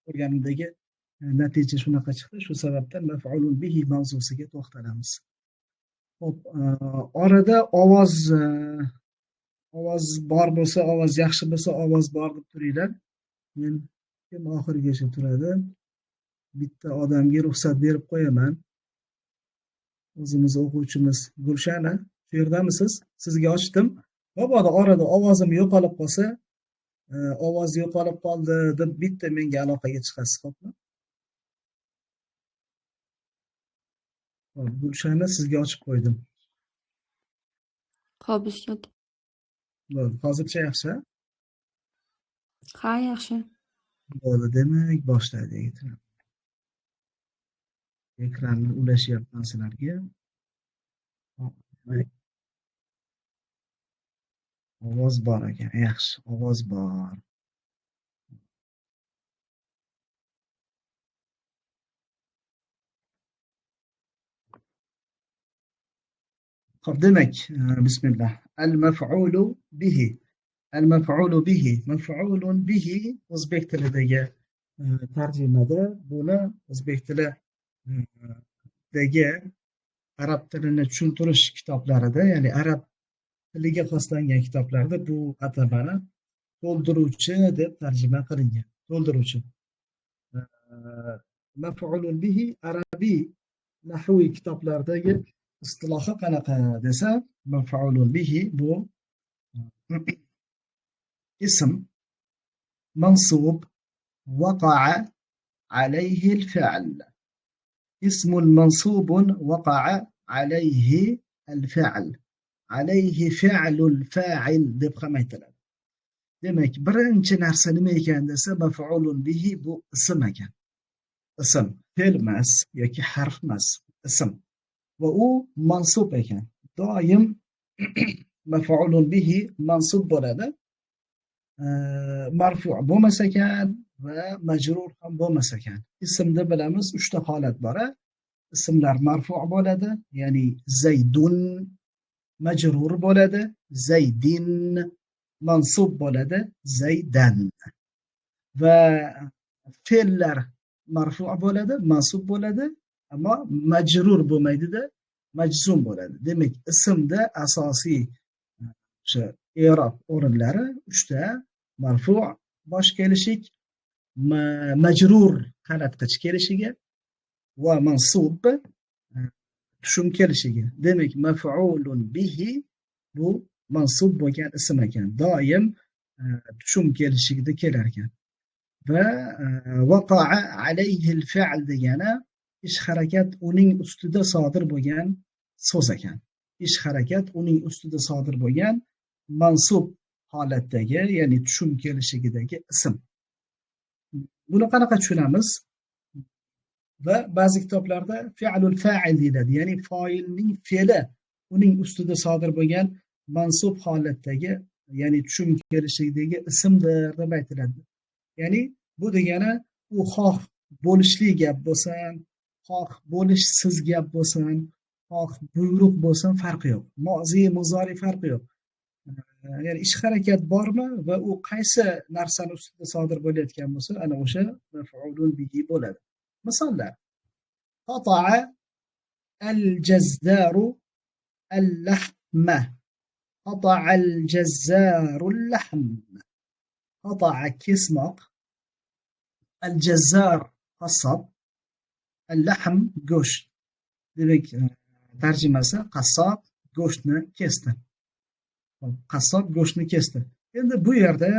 ko'rganimdagi natija shunaqa chiqdi. Shu sababdan maf'ulun bihi mavzusiga to'xtalamiz. Xo'p, orada ovoz bor bo'lsa, ovoz yaxshi bo'lsa, ovoz bor deb turinglar. Men kim oxirigacha turadi? Bitta odamga ruxsat berib qo'yaman. O'zimiz o'quvchimiz Gulshana, shu yerdamisiz? Sizga ochdim. Mabodo orada ovozim yo'qolib qolsa, ovoz yo'qolib qoldi deb bitta menga aloqaga chiqasiz, xo'pmi? Gulshana, sizga ochib qo'ydim. Xo'p, ustod. Bo'ldi, hozircha yaxshi? Ha, yaxshi. Bo'ldi, demak boshlaylik. Ekranni ulashyapman sizlarga. Ovoz bor ekan, yaxshi, ovoz bor. Xo'p, demak, bismillah. Al-maf'ulu bihi. Al-maf'ulu bihi. Maf'ulun bihi o'zbek tilidagi tarjimada buni o'zbek tilidagi arab tilini tushuntirish kitoblarida, ya'ni arab tiliga xoslangan kitoblarda bu atamani to'ldiruvchi deb tarjima qilingan. To'ldiruvchi. Maf'ulun bihi arabiy nahviy kitoblardagi istilohi qanaqa desa, maf'ulun bihi bu ism mansub وقع عليه الفعل. اسم منصوب وقع عليه الفعل. عليه فعل الفاعل deb ham aytiladi. Demak, birinchi narsa nima ekan desa, maf'ulun bihi bu ism ekan. Ism, fe'l emas yoki harf emas, ism. Va u mansub ekan. Doim maf'ulun bihi mansub bo'ladi. Marfu' bo'lmas ekan va majrur ham bo'lmas ekan. Ismda bilamiz 3 ta holat bor. Ismlar marfu' bo'ladi, ya'ni Zaydun majrur bo'ladi, Zaydin mansub bo'ladi, Zaydan. Va fe'llar marfu' bo'ladi, mansub bo'ladi, ammo majrur bo'lmaydi-da, majzum bo'ladi. Demak, ismda asosiy o'sha i'rob o'rinlari 3 ta: marfu' bosh kelishik, majrur qalatqich kelishiga va mansub tushum kelishiga. Demak, maf'ulun bihi bu mansub bo'lgan ism ekan. Doim tushum kelishigida kelar ekan. Va waqa'a alayhi al-fi'l degani ish harakat uning ustida sodir bo'lgan so'z ekan. Ish harakat uning ustida sodir bo'lgan mansub holatdagi, ya'ni tushum kelishigidagi ism. Buni qanaqa tushunamiz? Va ba'zi kitoblarda fi'lul fa'il deyiladi, ya'ni foilning fe'li uning ustida sodir bo'lgan mansub holatdagi, ya'ni tushum kelishigidagi ismdir deb aytiladi. Ya'ni bu degani u xoh bo'lishli gap bo'lsin, xoh bo'lishsiz gap bo'lsin, xoh buyruq bo'lsin, farqi yo'q. Mozi, muzori farqi yo'q. Ya'ni ish harakat bormi va u qaysi narsani ustida sodir bo'layotgan bo'lsa, ana o'sha maf'ulun bihi bo'ladi. Misollar: qata'a al-jazzaru al-lahma. Qata'a al-jazzaru al-lahm. Qata'a kesmoq, al-jazzar qassob, al-lahm go'sht. Demak, tarjimasi qassob go'shtni kesdi. Qassob go'shtni kesdi. Endi bu yerda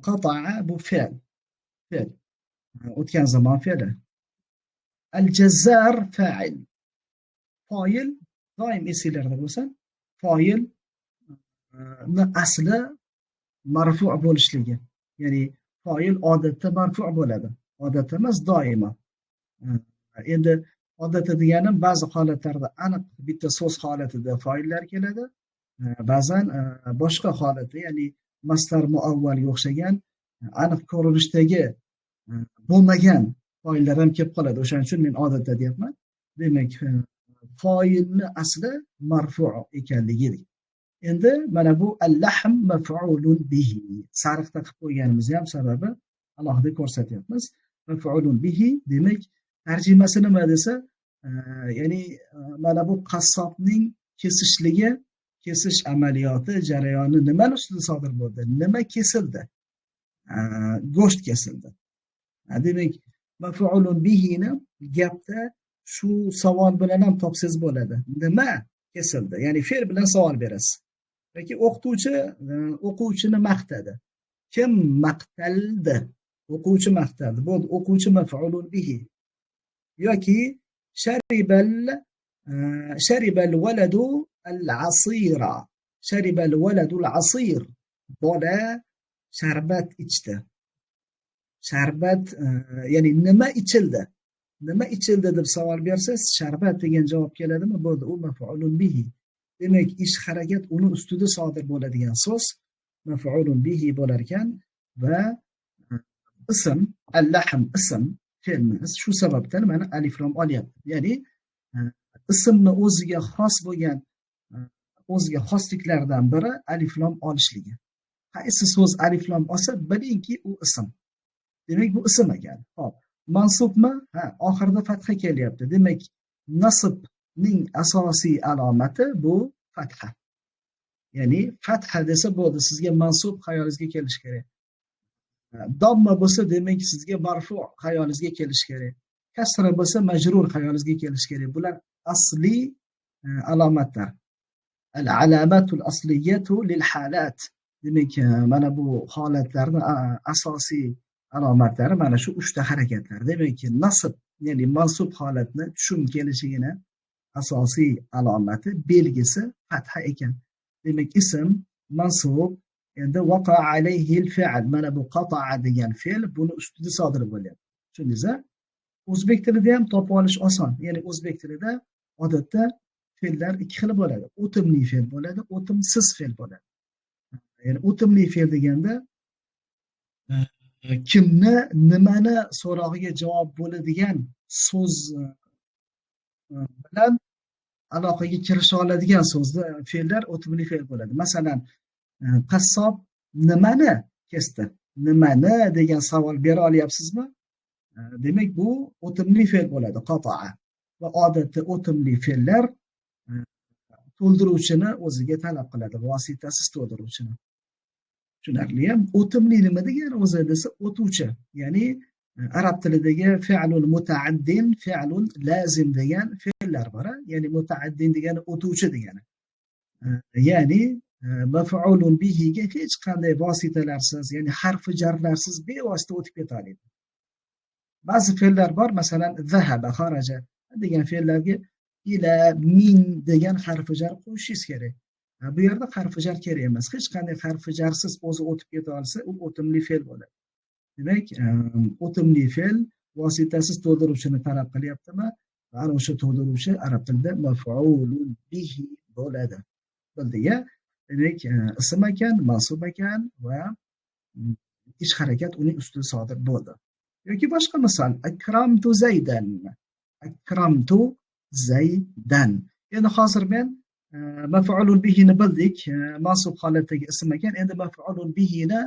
qata'a bu fe'l. Fe'l. O'tgan zamon fe'li. Al-jazzar fa'il. Foil doim esinglarda bo'lsin. Foil asli marfu' bo'lishligi. Ya'ni foil odatda marfu' bo'ladi. Odatda emas, doimo. Endi odatda deganim ba'zi holatlarda aniq bitta so'z holatida foillar keladi. Ba'zan boshqa holatda, ya'ni masdar muavvalga o'xshagan aniq ko'rinishdagi bo'lmagan foillar ham kelib qoladi. O'shaning uchun men odatda deyapman. Demak, foilni asli marfu' ekanligi. Endi mana bu al-lahm maf'ulun bihi. Sariqda qilib qo'yganimiz ham sababi alohida ko'rsatyapmiz. maf'ulun bihi demak tarjimasi nima desa, ya'ni mana bu qassobning kesish amaliyoti jarayoni nimani ustida sodir bo'ldi? Nima kesildi? Go'sht kesildi. Demak, maf'ulun bihini gapda shu savol bilan ham topsangiz bo'ladi. Nima kesildi? Ya'ni fe'l bilan savol berasiz. Yoki o'qituvchi o'quvchini maqtadi. Kim maqtaldi? O'quvchi maqtaldi. Bu o'quvchi maf'ulun bihi. yoki sharibal waladu al-asira. Sharibal waladu al-asir. Bola sharbat ichdi. Sharbat ya'ni nima ichildi? Nima ichildi deb savol bersangiz, sharbat degan javob keladimi? Bo'ldi, u maf'ulun bihi. Demak, ish harakat uni ustida sodir bo'ladigan so'z maf'ulun bihi bo'lar ekan va ism al-lahm ism fe'limiz shu sababdan mana alif lam olyapti. Ya'ni ismni o'ziga xos bo'lgan o'ziga xosliklardan biri alif lam olishligi. Qaysi so'z alif lam olsa, bilingki u ism. Demak, bu ism ekan. Xo'p, mansubmi? Oxirida fatha kelyapti. Demak, nasbning asosiy alomati bu fatha. Ya'ni fatha desa bo'ldi, sizga mansub xayolingizga kelishi kerak. Domma bo'lsa, demak sizga marfu xayolingizga kelishi kerak. Kasra bo'lsa, majrur xayolingizga kelishi kerak. Bular asli alomatlar. Al-alamatul asliyatu lil halat. Demak, mana bu holatlarning asosiy alomatlari mana shu 3 ta harakatlar. Demak, nasb, ya'ni mansub holatni tushum kelishigini asosiy alomati, belgisi fatha ekan. Demak, ism mansub, endi waqa alayhi al-fi'l. Mana bu qata'a degan fe'l buni ustida sodir bo'lyapti. Tushundingizmi? O'zbek tilida ham topib olish oson. Ya'ni o'zbek tilida odatda fe'llar ikki xil bo'ladi. O'timli fe'l bo'ladi, o'timsiz fe'l bo'ladi. Ya'ni o'timli fe'l deganda kimni, nimani so'rog'iga javob bo'ladigan so'z bilan aloqaga kirisha oladigan so'zni fe'llar o'timli fe'l bo'ladi. Masalan, qassob nimani kesdi? Nimani degan savol bera olyapsizmi? Demak, bu o'timli fe'l bo'ladi, qata'a. Va odatda o'timli fe'llar to'ldiruvchini o'ziga talab qiladi, vositasiz to'ldiruvchini. Tushunarli ham. O'timli nima degani o'zi desa, o'tuvchi. Ya'ni arab tilidagi fi'lul mutaaddin, fi'lul lazim degan fe'llar bor. Ya'ni mutaaddin degani o'tuvchi degani. Ya'ni maf'ulun bihiga hech qanday vositalarsiz, ya'ni harfi jarlarsiz bevosita o'tib keta oladi. Ba'zi fe'llar bor, masalan, zahaba, xaraja degan fe'llarga ila, min degan harfi jar qo'shishingiz kerak. Bu yerda harfi jar kerak emas. Hech qanday harfi jarsiz o'zi o'tib keta olsa, u o'timli fe'l bo'ladi. Demak, o'timli fe'l vositasiz to'ldiruvchini talab qilyaptimi? Ana o'sha to'ldiruvchi arab tilida maf'ulun bihi bo'ladi. Bildiga? Demak, ism ekan, mansub ekan va ish harakat uning ustida sodir bo'ldi. Yoki boshqa misol, akramtu zaydan. Akramtu zaydan. Endi hozir men maf'ulun bihini bildik, mansub holatdagi ism ekan. Endi maf'ulun bihini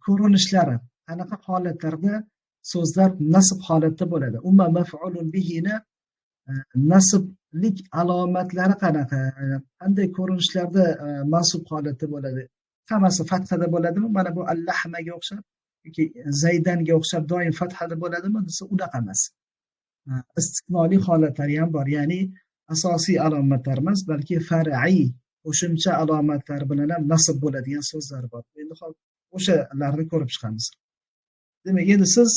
ko'rinishlari, qanaqa holatlarda so'zlar nasb holatda bo'ladi? Umuman maf'ulun bihini nasblik alomatlari qanaqa? Qanday ko'rinishlarda mansub holatda bo'ladi? Hammasi fathada bo'ladimi? Mana bu al-lahmaga o'xshab yoki zaydanga o'xshab doim fathada bo'ladimi? Desa, unaqa emas. Istiqnoli holatlari ham bor. Ya'ni asosiy alomatlar emas, balki far'iy, qo'shimcha alomatlar bilan ham nasb bo'ladigan so'zlar bor. Endi o'shalarni ko'rib chiqamiz. Demak, endi siz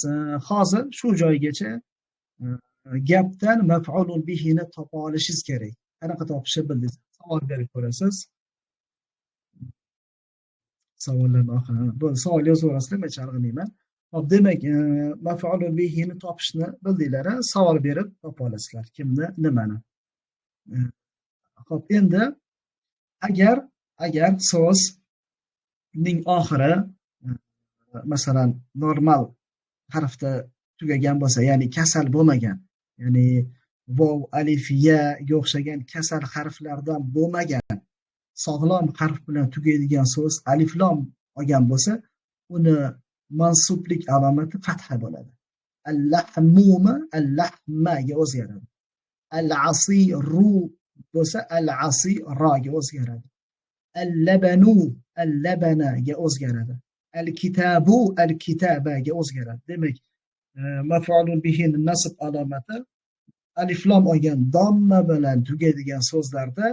hozir shu joygacha gapdan maf'ulun bihini topa olishingiz kerak. Qanaqa topishni bildingiz? Savol berib ko'rasiz. Savollarni oxirida bu savol yozaverasizlar, men chalg'imayman. Hop, demak, maf'ulun bihini topishni bildinglar, savol berib topa olasizlar. Kimni, nimani? Hop, endi agar so'zning oxiri masalan normal harfda tugagan bo'lsa, ya'ni kasal bo'lmagan, ya'ni vov, alif, yaga o'xshagan kasal harflardan bo'lmagan, sog'lom harf bilan tugaydigan so'z alif lam olgan bo'lsa, uni mansublik alomati fatha bo'ladi. Al-lahmuma al-lahmaga o'zgaradi. Al-asiru bo'lsa al-asiraga o'zgaradi. Al-labanu al-labanaga o'zgaradi. Al-kitabu al-kitabaga o'zgaradi. Demak, maf'ulun bihining nasb alomati alif lam olgan domma bilan tugaydigan so'zlarda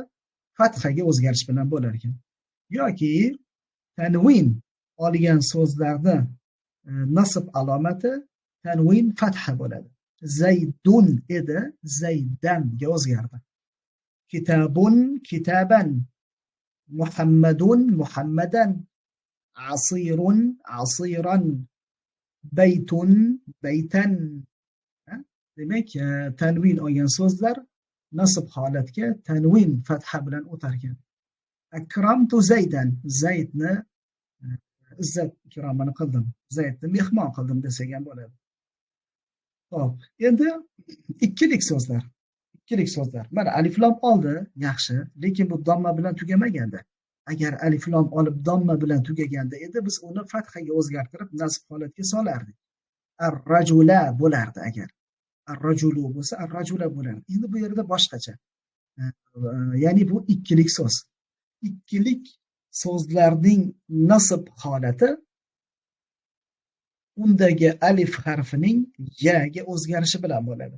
fathaga o'zgarish bilan bo'lar ekan. Yoki tanvin olgan so'zlarda nasb alomati tanvin fatha bo'ladi. Zaydun edi, zaydanga o'zgardi. Kitabun kitaban, Muhammadun muhammadan, asirun asiran, baytun baytan. Demak, tanvin olgan so'zlar nasb holatga tanvin fatha bilan o'tar ekan. Akramtu zaydan, zaydni izzat ikromini qildim, zaydni mehmon qildim desak ham bo'ladi. Xo'p, endi ikkilik so'zlar. Ikkilik so'zlar. Mana alif lam oldi, yaxshi, lekin bu domma bilan tugamaganda. Agar alif lam olib domma bilan tugaganda edi, biz uni fathaga o'zgartirib nasb holatga solardik. Ar-rajula bo'lardi agar. Ar-rajulu bo'lsa ar-rajula bo'lardi. Endi bu yerda boshqacha. Ya'ni bu ikkilik so'z. Ikkilik so'zlarning nasb holati undagi alif harfining yaga o'zgarishi bilan bo'ladi.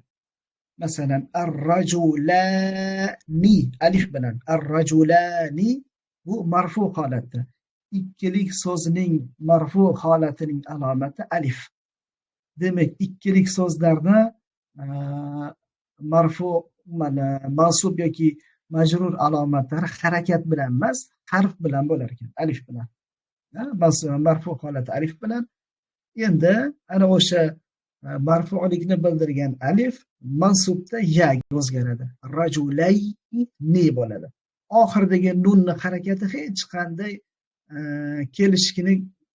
Masalan, ar-rajulani alif bilan ar-rajulani bu marfu holatda. Ikkilik so'zning marfu holatining alomati alif. Demak, ikkilik so'zlarda marfu mansub yoki majrur alomatlari harakat bilan emas, harf bilan bo'lar ekan, alif bilan. Marfu holati alif bilan. Endi ana o'sha marfu'likni bildirgan alif mansubda yaga o'zgaradi. Rajulayni bo'ladi. Oxiridagi nunni harakati hech qanday kelishishini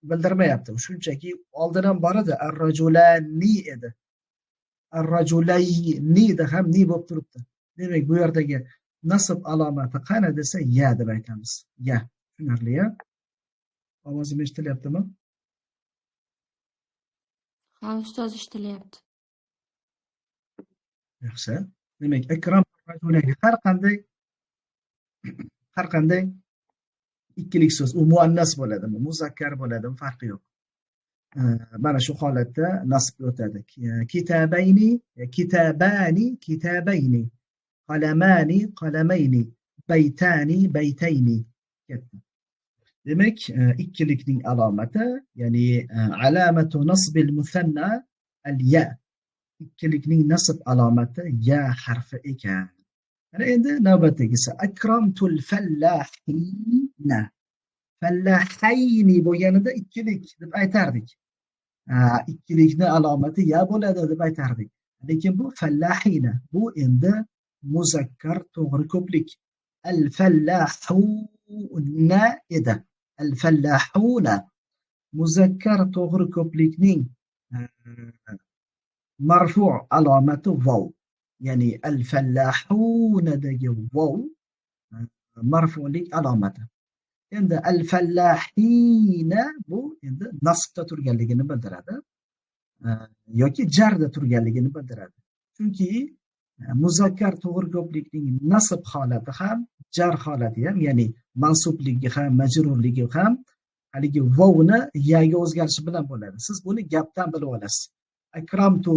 bildirmayapti. Shunchaki oldin ham bor edi, ar-rajulani edi. Ar-rajulayni ham ni bo'lib turibdi. Demak, bu yerdagi nasb alomati qani desa ya deb aytamiz. Ya. Tushunarli-a? Ovozim eshitilyaptimi? Ha, ustoz eshitilyapti. Yaxshi. Demak, ikrom rajulayni har qanday ikkilik so'z, u muannas bo'ladimi, muzakkar bo'ladimi, farqi yo'q. Mana shu holatda nasbga o'tadi. Kitabayni, kitabani, kitabayni, qalamani, qalamayni, baytani, baytayni. Demak, ikkilikning alomati, ya'ni alamatu nasbil musanna al-ya. Ikkilikning nasb alomati ya harfi ekan. Mana endi navbatdagisi akramtul fallahina. Fallahayni bo'lganida ikkilik deb aytardik. Ikkilikni alomati ya bo'ladi deb aytardik. Lekin bu fallahina, bu endi muzakkar to'g'ri ko'plik. Al-fallahuna edi. Al-fallahuna muzakkar to'g'ri ko'plikning marfu' alomati vav. Ya'ni al-fallahunadagi vav marfu'lik alomati. Endi al-fallahina bu endi nasbda turganligini bildiradi yoki jarda turganligini bildiradi. Chunki muzakkar to'g'ri ko'plikning nasb holati ham, jar holati ham, ya'ni mansubligi ham, majrurligi ham haligi vovni yaga o'zgarishi bilan bo'ladi. Siz buni gapdan bilib olasiz. Akramtu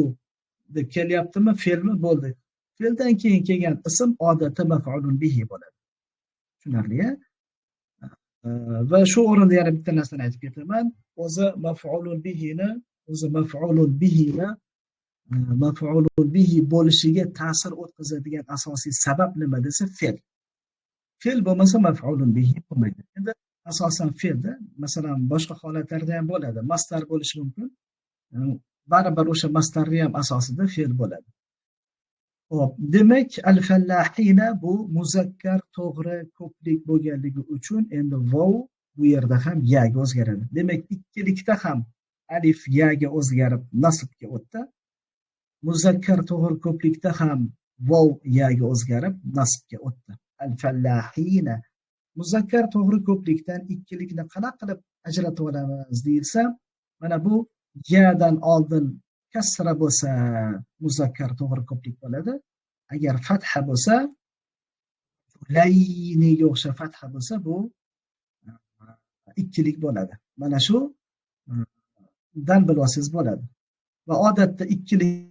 deb kelyaptimi, fe'lmi bo'ldi. Fe'ldan keyin kelgan ism odatda maf'ulun bihi bo'ladi. Tushunarli-a? Va shu o'rinda yana bitta narsani aytib ketaman. O'zi maf'ulun bihi bo'lishiga ta'sir o'tkazadigan asosiy sabab nima desa fe'l. Fe'l bo'lmasa maf'ulun bihi bo'lmaydi. Endi asosan fe'lda, masalan, boshqa holatlarda ham bo'ladi. Masdar bo'lishi mumkin. Baribir o'sha masdarning ham asosida fe'l bo'ladi. Xo'p, demak, al-fallahina bu muzakkar to'g'ri ko'plik bo'lganligi uchun endi vav bu yerda ham yaga o'zgaradi. Demak, ikkilikda ham alif yaga o'zgarib nasbga o'tdi. Muzakkar to'g'ri ko'plikda ham vav yaga o'zgarib nasbga o'tdi. Al-fallahina muzakkar to'g'ri ko'plikdan ikkilikni qanaqa qilib ajratib olamiz deyilsa, mana bu yadan oldin kasra bo'lsa muzakkar to'g'ri ko'plik bo'ladi. Agar fatha bo'lsa, layniga o'xshab fatha bo'lsa, bu ikkilik bo'ladi. Mana shu dan bilib olsangiz bo'ladi. Va odatda ikkilik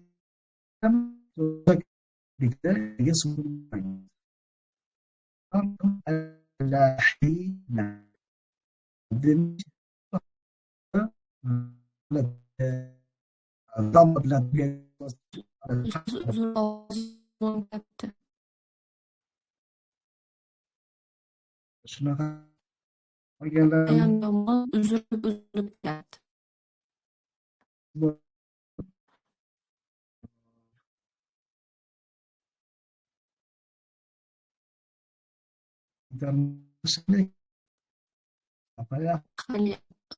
Uzun ovozim kelyapti. shunaqa qilganlar Ayam yomon uzilib kelyapti.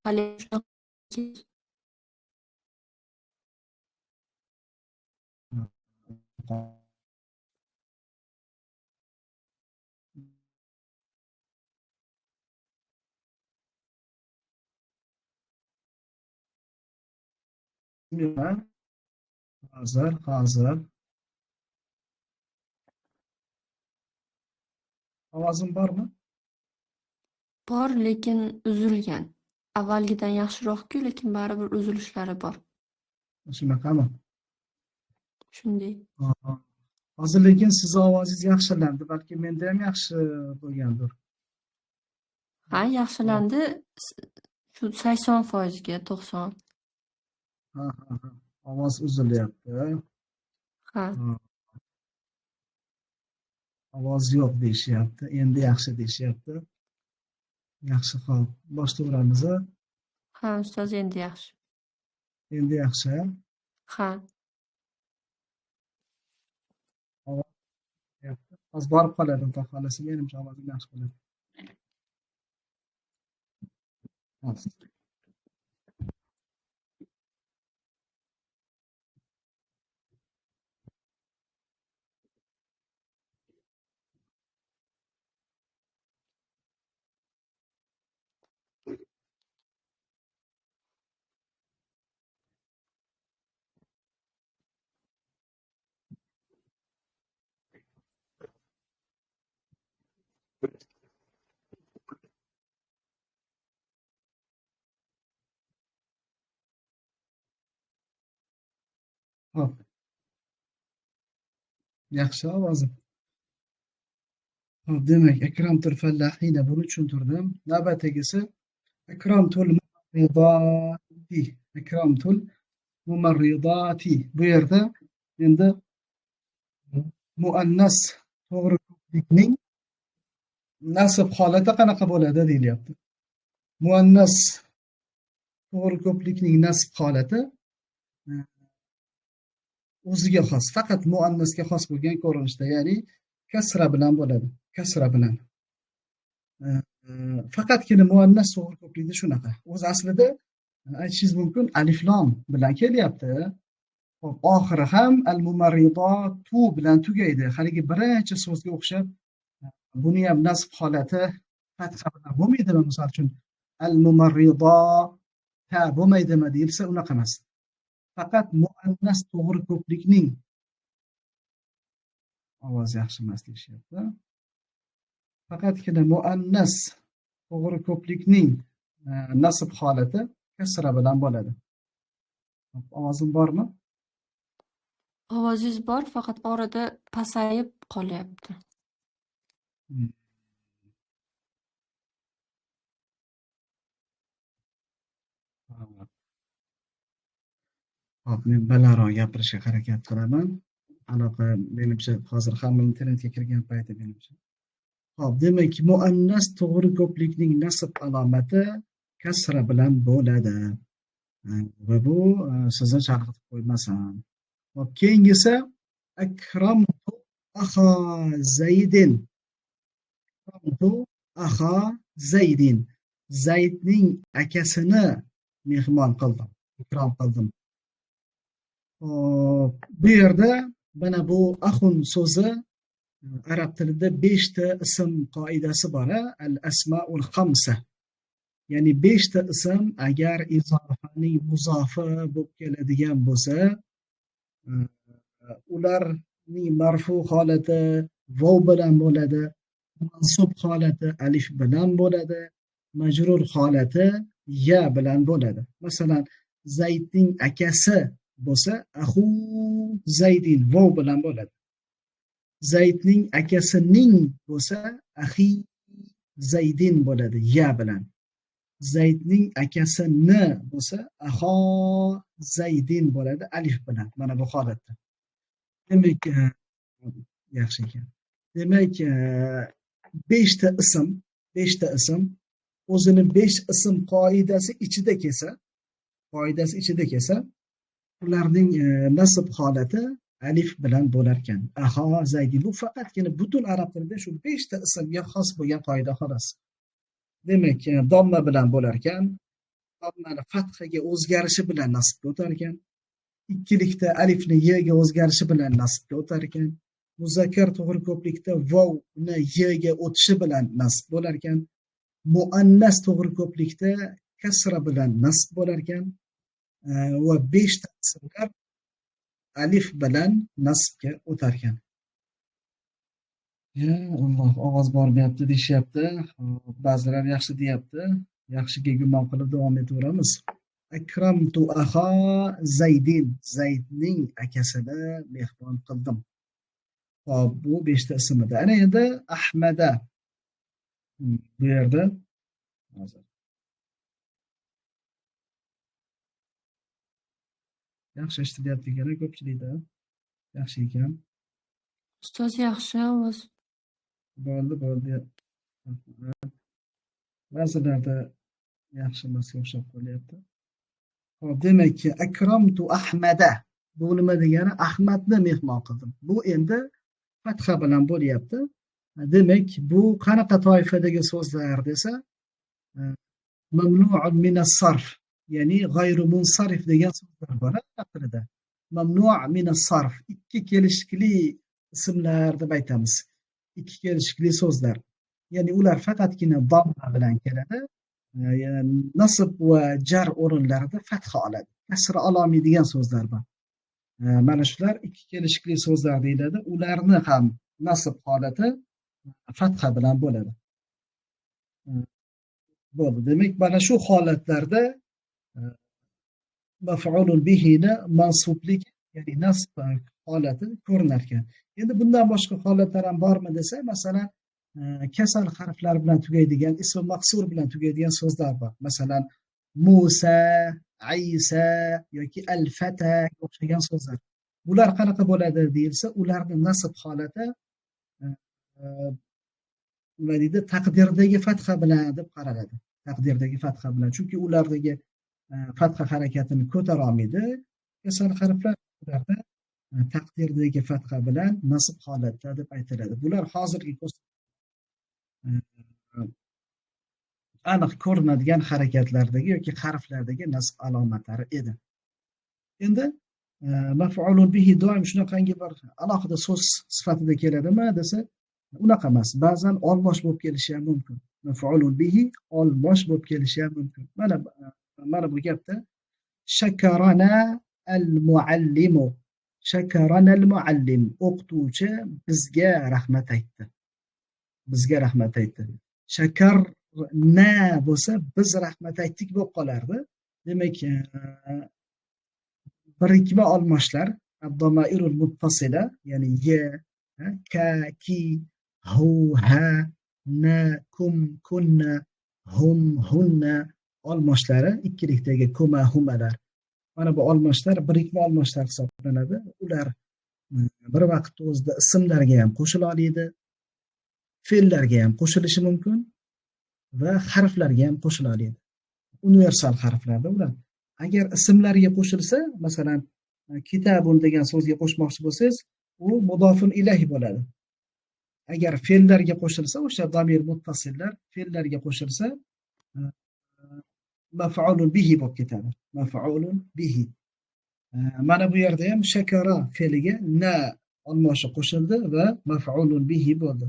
Hali shunaqa hozir ovozim bormi? bor, lekin uzilgan. Avvalgidan yaxshiroq-ku, lekin baribir uzilishlari bor. Shunaqami? Shunday. Hozir lekin sizni ovozingiz yaxshilandi, balki menda ham yaxshi bo'lgandir. Ha, yaxshilandi. Shu 80% ga 90. Ha. Ovoz uzilyapti. Ha. Ovoz yo'q deyishyapti. Endi yaxshi deyishyapti. Yaxshi, xo'p. Boshlayveramiz. Ha, ustoz, endi yaxshi. Endi yaxshi. Ha. Hozir borib qoladi, xudo xohlasa, menimcha ovozim yaxshi bo'ladi. Hop. Yaxshi ovozim. Hop, demak, Akramtul Fallahiyna buni tushuntirdim. Navbatdagisi Akramtul Mumarridati. Akramtul Mumarridati. Bu yerda endi muannas to'g'ri ko'plikning nasb holati qanaqa bo'ladi deyilyapti. Muannas to'g'ri ko'plikning nasb holati o'ziga xos, faqat muannasga xos bo'lgan ko'rinishda, ya'ni kasra bilan bo'ladi. Kasra bilan. Faqatgina muannas to'g'ri ko'plikda shunaqa. O'zi aslida aytishingiz mumkin alif lam bilan kelyapti. Hop, oxiri ham al-mumarridatu bilan tugaydi. Haligi birinchi so'zga o'xshab buni ham nasb holati fatha bilan bo'lmaydimi? Misol uchun al-mumarrida ta bo'lmaydimi deyilsa, unaqa emas. Faqat muannas to'g'ri ko'plikning ovoz yaxshi emas deyishyapti. Faqatgina muannas to'g'ri ko'plikning nasb holati kasra bilan bo'ladi. Ovozim bormi? Ovozingiz bor, faqat orada pasayib qolyapti. Hop, men balandroq gapirishga harakat qilaman. Anaqa menimcha hozir hamma internetga kirgan payti menimcha. Hop, demak, muannas to'g'ri ko'plikning nasb alomati kasra bilan bo'ladi. Va bu sizni chalg'itib qo'ymasin. Hop, keyingisi akramtu aha Zaydin. Akramtu aha Zaydin. Zaydning akasini mehmon qildim. Ikrom qildim. Bu yerda mana bu ahun so'zi arab tilida 5 ta ism qoidasi bor, al-asmaul khamsa. ya'ni 5 ta ism agar izofaning muzofi bo'lib keladigan bo'lsa, ularning marfu holati vov bilan bo'ladi, mansub holati alif bilan bo'ladi, majrur holati ya bilan bo'ladi. Masalan, Zaydning akasi bo'lsa, ahu Zaydin vov bilan bo'ladi. Zaydning akasining bo'lsa, ahi Zaydin bo'ladi ya bilan. Zaydning akasini bo'lsa, aho Zaydin bo'ladi alif bilan. Mana bu holatda. Demak, yaxshi ekan. Demak, 5 ta ism o'zini 5 ism qoidasi ichida kelsa, ularning nasb holati alif bilan bo'lar ekan. Aho Zaydin, bu faqatgina butun arab tilida shu 5 ta ismga xos bo'lgan qoida xolos. Demak, domma bilan bo'lar ekan, dommani fathaga o'zgarishi bilan nasbga o'tar ekan. Ikkilikda alifni yga o'zgarishi bilan nasbga o'tar ekan. Muzakkar to'g'ri ko'plikda vovni yga o'tishi bilan nasb bo'lar ekan. Muannas to'g'ri ko'plikda kasra bilan nasb bo'lar ekan. Va 5 ta ismlar alif bilan nasbga o'tar ekan. Ya Alloh, ovoz bormayapti deyishyapti. Ba'zilar yaxshi deyapti. Yaxshiga gumon qilib davom etaveramiz. Akramtu aha Zaydin. Zaydning akasini mehmon qildim. Hop, bu 5 ta ism edi. Ana endi Ahmada. Bu yerda hozir yaxshi eshitilyapti ekan ko'pchilikda. Yaxshi ekan. Ustoz yaxshi ovoz. Bo'ldi. Ba'zilarda yaxshi emasga o'xshab qolyapti. Hop, demak, akramtu Ahmada. Bu nima degani? Ahmadni mehmon qildim. Bu endi fatha bilan bo'lyapti. Demak, bu qanaqa toifadagi so'zlar desa, mamnu'un minas sarf, ya'ni g'ayru munsarif degan so'zlar bor tilida. Mamnu' minas sarf, ikki kelishli ismlar deb aytamiz. Ikki kelishli so'zlar. Ya'ni ular faqatgina damma bilan keladi. Nasb va jar o'rinlarida fatha oladi. Kasra olmaydigan so'zlar bor. Mana shular ikki kelishli so'zlar deyiladi. Ularni ham nasb holati fatha bilan bo'ladi. Bo'ldi. Demak, mana shu holatlarda maf'ulun bihini mansublik, ya'ni nasb holati ko'rinar ekan. Endi bundan boshqa holatlar ham bormi desa, masalan, kasal harflar bilan tugaydigan, ism maqsur bilan tugaydigan so'zlar bor. Masalan, Musa, Isa yoki al-fata o'xshagan so'zlar. Bular qanaqa bo'ladi deyilsa, ularning nasb holati nima deydi? Taqdirdagi fatha bilan deb qaraladi. Taqdirdagi fatha bilan, chunki ulardagi fatha harakatini ko'tara olmaydi. Kasal harflar ularda taqdirdagi fatha bilan nasb holatda deb aytiladi. Bular hozirgi aniq ko'rinadigan harakatlardagi yoki harflardagi nasb alomatlari edi. Endi maf'ulun bihi doim shunaqangi bir alohida so'z sifatida keladimi desa, unaqa emas. Ba'zan olmosh bo'lib kelishi ham mumkin. Maf'ulun bihi olmosh bo'lib kelishi ham mumkin. Mana bu gapda shakarana al-muallimu. Shakarana al-muallim. O'qituvchi bizga rahmat aytdi. Bizga rahmat aytdi. Shakarna bo'lsa biz rahmat aytdik bo'lib qolardi. Demak, birikma olmoshlar ad-domairul muttasila, ya'ni ye, ka, ki, hu, ha, na, kum, kunna, hum, hunna olmoshlari, ikkilikdagi kuma, humalar. Mana bu olmoshlar birikma olmoshlar hisoblanadi. Ular bir vaqtda o'zida ismlarga ham qo'shila oladi, fe'llarga ham qo'shilishi mumkin va harflarga ham qo'shila oladi. Universal harflarda ular. Agar ismlarga qo'shilsa, masalan, kitabun degan so'zga qo'shmoqchi bo'lsangiz, u mudofun ilayhi bo'ladi. Agar fe'llarga qo'shilsa, o'sha damir muttasillar fe'llarga qo'shilsa, maf'ulun bihi bo'lib ketadi. Maf'ulun bihi. Mana bu yerda ham shakara fe'liga na olmoshi qo'shildi va maf'ulun bihi bo'ldi.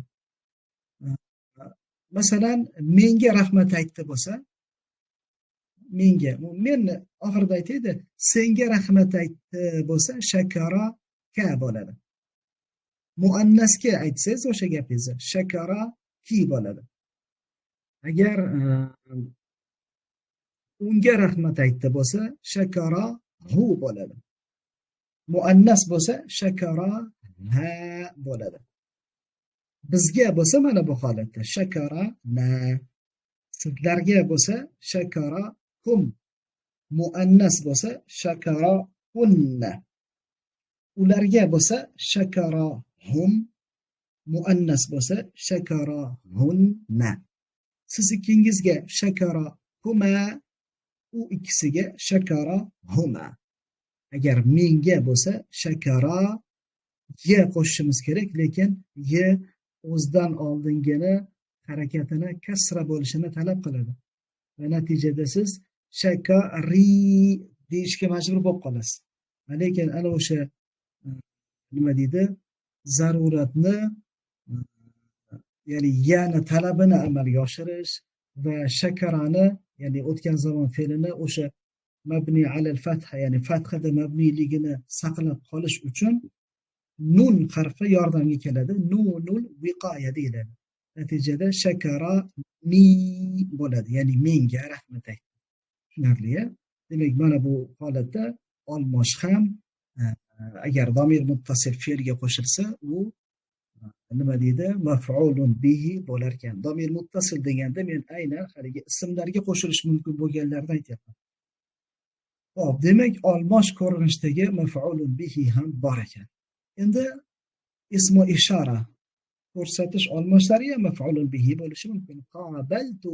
Masalan, menga rahmat aytdi bo'lsa, menga. Men oxirida aytaydi, senga rahmat aytdi bo'lsa shakara ka bo'ladi. Muannasga aytsangiz o'sha gapingizni shakara ki bo'ladi. Agar unga rahmat aytdi bo'lsa shakara hu bo'ladi. Muannas bo'lsa shakara ha bo'ladi. Bizga bo'lsa mana bu holatda shakara na. Sizlarga bo'lsa shakara kum. Muannas bo'lsa shakara hunna. Ularga bo'lsa shakara hum. Muannas bo'lsa shakara hunna. Siz ikkingizga shakara huma, u ikkisiga shakara huma. Agar menga bo'lsa shakara ye qo'shishimiz kerak, lekin ye o'zidan oldingina harakatini kasra bo'lishini talab qiladi. Va natijada siz shakari deyishga majbur bo'lib qolasiz. Lekin ana o'sha nima deydi? Zaruratni, ya'ni yana talabini amalga oshirish va shakarani, ya'ni o'tgan zamon fe'lini o'sha mabni alal fatha, ya'ni fathada mabniligini saqlab qolish uchun nun harfi yordamga keladi. Nunul viqoya deyiladi. Natijada shakara ni bo'ladi, ya'ni menga rahmat aytdi. Tushunarli? Demak, mana bu holatda olmosh ham agar domir muttasil fe'lga qo'shilsa, u nima deydi? Maf'ulun bihi bo'lar ekan. Domir muttasil deganda men aynan haligi ismlarga qo'shilish mumkin bo'lganlarni aytyapman. Xo'p, demak, olmosh ko'rinishdagi maf'ulun bihi ham bor ekan. Endi ismu ishora ko'rsatish olmoshlari ham maf'ulun bihi bo'lishi mumkin. Qabaltu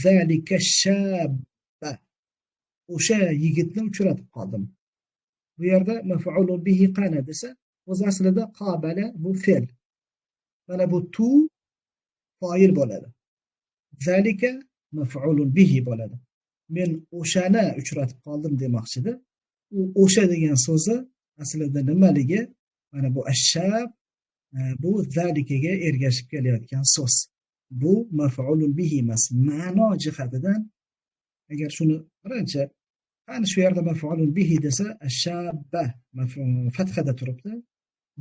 zalika shabba. O'sha yigitni uchratib qoldim. Bu yerda maf'ulun bihi qana desa, o'z aslida qabala bu fe'l. Mana bu tu fa'il bo'ladi. Zalika maf'ulun bihi bo'ladi. Men o'shani uchratib qoldim demoqchida. U o'sha degan so'zi aslida nimaligi? Mana bu ashab, bu zalikaga ergashib kelayotgan so'z. Bu maf'ulun bihi emas. Ma'no jihatidan agar shuni birinchi ana shu yerda maf'ulun bihi desa ashabba fathada turibdi.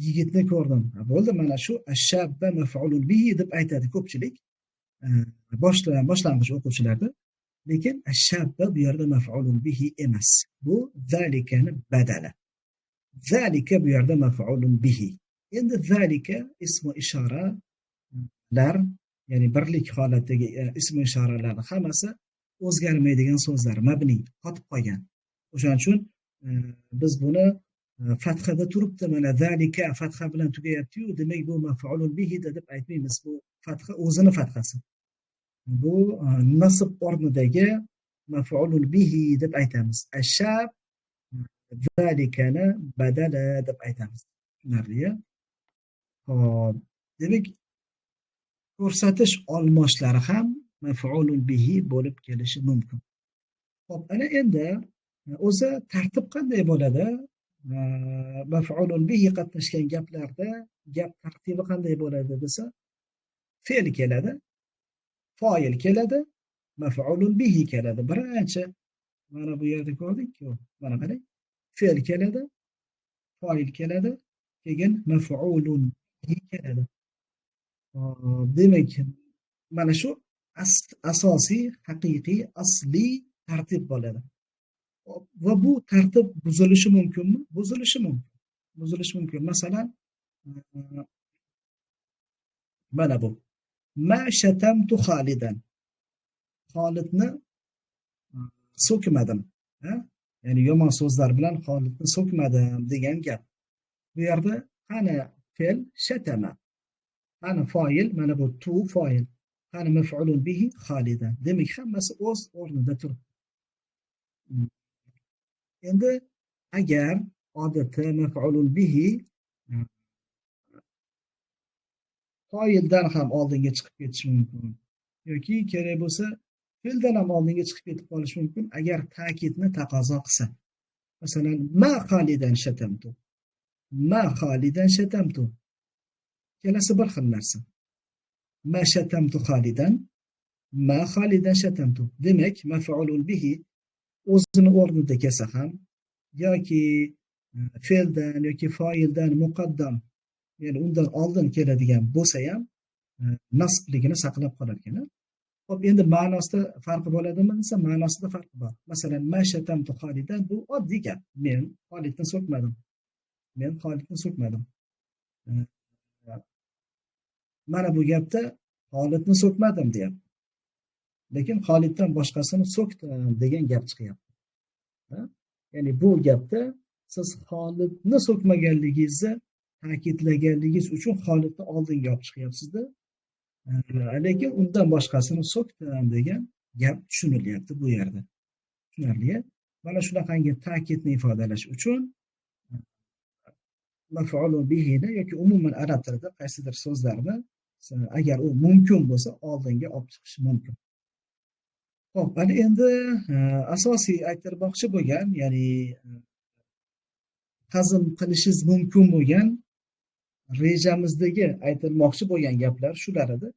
Yigitni ko'rdim. Bo'ldi, mana shu ashabba maf'ulun bihi deb aytadi ko'pchilik. Boshlang'ich o'quvchilarda. Lekin ashabba bu yerda maf'ulun bihi emas. Bu zalikani badali. Zalika bu yerda maf'ulun bihi. Endi zalika ismu ishoralar, ya'ni birlik holatdagi ismu ishoralarning hammasi o'zgarmaydigan so'zlar, mabni, qotib qolgan. O'shaning uchun biz buni fathada turibdi, mana zalika fatha bilan tugayapti-yu, demak bu maf'ulun bihi deb aytmaymiz. Bu fatha o'zini fathasi. Bu nasb o'rnidagi maf'ulun bihi deb aytamiz. Ashab zalikani badala deb aytamiz. Tushunarli? Xo'p, demak ko'rsatish olmoshlari ham maf'ulun bihi bo'lib kelishi mumkin. Xo'p, ana endi o'zi tartib qanday bo'ladi? Maf'ulun bihi qatnashgan gaplarda gap tartibi qanday bo'ladi desa, fe'l keladi, fa'il keladi, maf'ulun bihi keladi. Birinchi mana bu yerda ko'rdikku, mana qarang. Fe'l keladi, fa'il keladi, keyin maf'ulun bihi keladi. Demak, mana shu asosiy, haqiqiy, asliy tartib bo'ladi. Va bu tartib buzilishi mumkinmi? Buzilishi mumkin. Buzilishi mumkin. Masalan, mana bu. Ma shatamtu Xolidan. Xolidni so'kmadim. Ya'ni yomon so'zlar bilan Xolidni so'kmadim degan gap. Bu yerda qani fe'l shatama. Qani fa'il, mana bu tu fa'il. Qani maf'ulun bihi Xolidan. Demak, hammasi o'z o'rnida turibdi. Endi agar odatda maf'ulun bihi fa'ildan ham oldinga chiqib ketishi mumkin yoki kerak bo'lsa fe'ldan ham oldinga chiqib ketib qolishi mumkin agar ta'kidni taqozo qilsa. Masalan, ma Xolidan shatamtu. Ma Xolidan shatamtu. Kelasi bir xil narsa. Ma shatamtu Xolidan, ma Xolidan shatamtu. Demak, maf'ulun bihi o'zini o'rnida kelsa ham yoki fe'ldan yoki foildan muqaddam, ya'ni undan oldin keladigan bo'lsa ham nasbligini saqlab qolar ekan. Hop, endi ma'nosida farqi bo'ladimi desa, ma'nosida farqi bor. Masalan, mashatamtu Xolidan bu oddiy gap. Men Xolidni so'kmadim. Men Xolidni so'kmadim. Mana bu gapda Xolidni so'kmadim deyapti. Lekin Xoliddan boshqasini so'kdim degan gap chiqyapti. Ya'ni bu gapda siz Xolidni so'kmaganligingizni ta'kidlaganligingiz uchun Xolidni oldinga olib chiqyapsizda. Lekin undan boshqasini so'kdim degan gap tushunilyapti bu yerda. Tushunarli? Mana shunaqangi ta'kidni ifodalash uchun maf'ulun bihini yoki umuman arab tilida qaysidir so'zlarni agar u mumkin bo'lsa oldinga olib chiqish mumkin. Xo'p, mana endi asosiy aytmoqchi bo'lgan, ya'ni hazm qilishingiz mumkin bo'lgan rejamizdagi aytilmoqchi bo'lgan gaplar shular edi.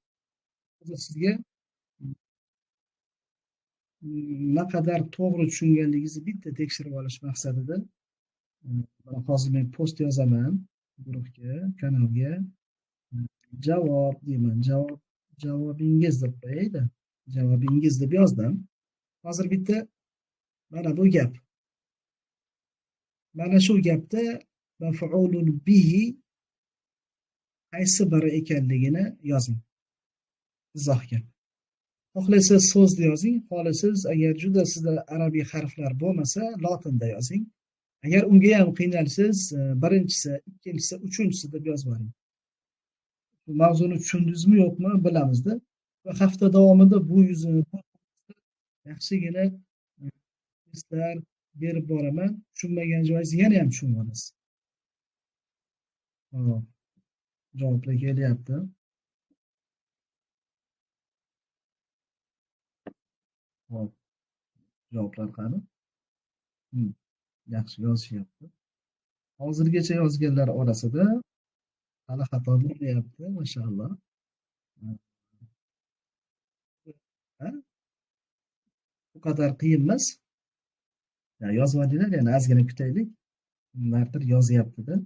Hozir sizga naqadar to'g'ri tushunganligingizni bitta tekshirib olish maqsadida hozir men post yozaman guruhga, kanalga. Javob deyman, javobingiz deb qo'yaydi. Javobingiz deb yozdim. Hozir bitta mana bu gap. Mana shu gapda maf'ulun bihi qaysi biri ekanligini yozing. Izohga. Xohlasangiz so'zni yozing, xohlasangiz agar juda sizda arabiy harflar bo'lmasa, lotinda yozing. Agar unga ham qiynalsangiz, birinchisi, ikkinchisi, uchinchisi deb yozib oling. Mavzuni tushundingizmi yo'qmi bilamizda. Va hafta davomida bu yuzini yaxshigina testlar berib boraman. Tushunmagan joyingizni yana ham tushunib olasiz. Javoblar kelyapti. Hop. Javoblar qani? Yaxshi yozishyapti. Hozirgacha yozganlar orasida hali xato bo'lmayapti, mashalloh. Bu qadar qiyin emas. Yozib olinglar, yana ozgina kutaylik. Kimlardir yozyapti-da.